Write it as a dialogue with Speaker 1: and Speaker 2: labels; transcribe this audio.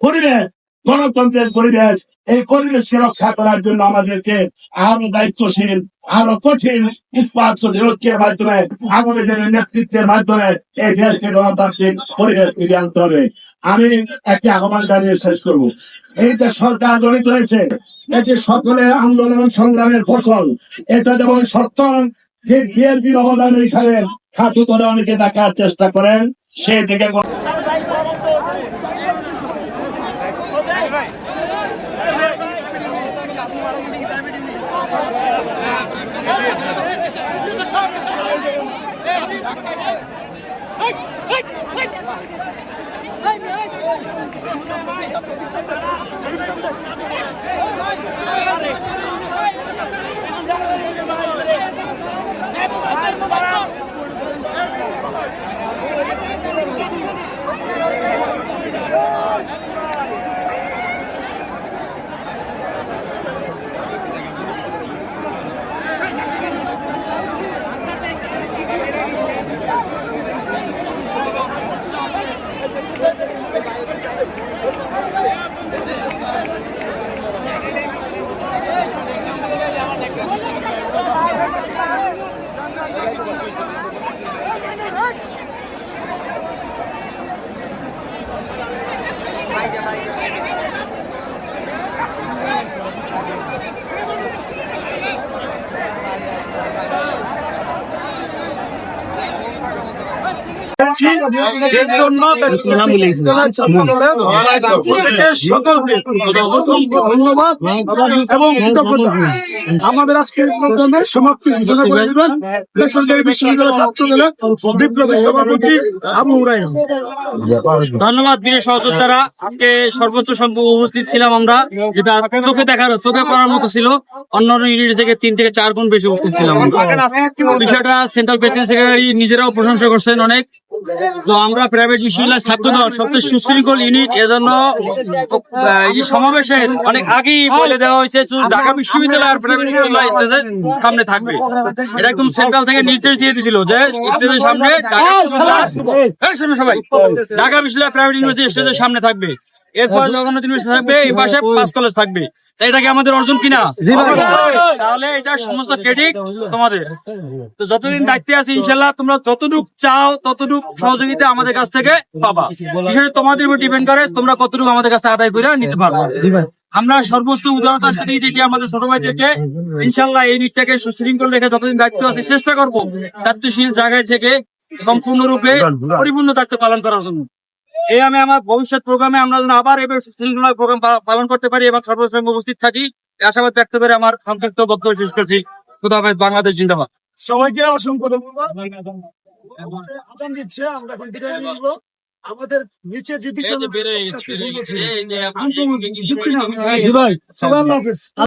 Speaker 1: পরিবেশ, গণতন্ত্রের পরিবেশ, এই পরিবেশকে রক্ষা করার জন্য আমাদেরকে আরো দায়িত্বশীল, আরো কঠিন ইস্পাত ঐক্যের মাধ্যমে আগামী দিনের নেতৃত্বের মাধ্যমে এই দেশকে গণতান্ত্রিক পরিবেশ ফিরিয়ে আনতে হবে। আমি একটি আহ্বান জানিয়ে শেষ করবো। এই যে সরকার গঠিত হয়েছে, এটি সকলের আন্দোলন সংগ্রামের ফসল। এটা যেমন সত্য যে বিএনপির অবদান এখানে খাটু করে অনেকে দেখার চেষ্টা করেন, সেই দিকে
Speaker 2: এর জন্য সকলকে ধন্যবাদ এবং কৃতজ্ঞতা। আমাদের আজকের প্রোগ্রামের সমাপ্তি ঘোষণা করে দিবেন বেসরকারি বিশ্ববিদ্যালয় ছাত্রদলের বিপ্লবী সভাপতি আবু হুরায়রা।
Speaker 3: ধন্যবাদ বীরের সহযোদ্ধারা। আজকে সর্বোচ্চ সংখ্যক উপস্থিত ছিলাম আমরা, যেটা চোখে পড়ার মতো ছিল। অন্যান্য ইউনিট থেকে 3 থেকে 4 গুণ বেশি উপস্থিত ছিলাম। বিষয়টা সেন্ট্রাল প্রেসিডেন্ট সেক্রেটারি নিজেরাও প্রশংসা করছেন অনেক। তো আমরা প্রাইভেট বিশ্ববিদ্যালয় ছাত্রদল সবচেয়ে সুশৃঙ্খল ইউনিট। এজন্য এই সমাবেশের অনেক আগেই বলে দেওয়া হয়েছে ঢাকা বিশ্ববিদ্যালয় আর প্রাইভেট বিশ্ববিদ্যালয় স্টেজের সামনে থাকবে। এটা একদম সেন্ট্রাল থেকে নির্দেশ দিয়ে দিয়েছিল যে স্টেজের সামনে সবাই ঢাকা বিশ্ববিদ্যালয় প্রাইভেট ইউনিভার্সিটি স্টেজের সামনে থাকবে। এরপর জগন্নাথ ইউনিভার্সিটি থাকবে, এই পাশে 5 কলেজ থাকবে। এটা কি আমাদের অর্জন কিনা? তাহলে এটা সমস্ত ক্রেডিট তোমাদের। তো যতদিন দায়িত্বে আছি ইনশাল্লাহ তোমরা যতটুক চাও ততটুক সহযোগিতা আমাদের কাছ থেকে পাবা। বিষয়টা তোমাদের উপর ডিপেন্ড করে তোমরা কতটুকু আমাদের কাছে আদায় করে নিতে পারবো। আমরা সর্বোচ্চ উদারতার সাথে দেখি আমাদের ছোট ভাইদেরকে ইনশাল্লাহ এই দিকটাকে সুশৃঙ্খল রেখে যতদিন দায়িত্ব আছে চেষ্টা করবো দায়িত্বশীল জায়গায় থেকে সম্পূর্ণরূপে পরিপূর্ণ দায়িত্ব পালন করার জন্য। এই আমি আমার ভবিষ্যৎ প্রোগ্রামে আমরা যেন আবার এবার সুশৃঙ্খল প্রোগ্রাম পালন করতে পারি এবং সর্বসঙ্গে উপস্থিত থাকি, আশাবাদ ব্যক্ত করে আমার সংক্ষিপ্ত বক্তব্য শেষ করছি। খুদা হাফেজ, বাংলাদেশ জিন্দাবাদ।
Speaker 2: সবাইকে অসংখ্য ধন্যবাদ। আজান দিচ্ছে, আমরা এখন বিদায় নিব। আমাদের নিচে যে বিষয়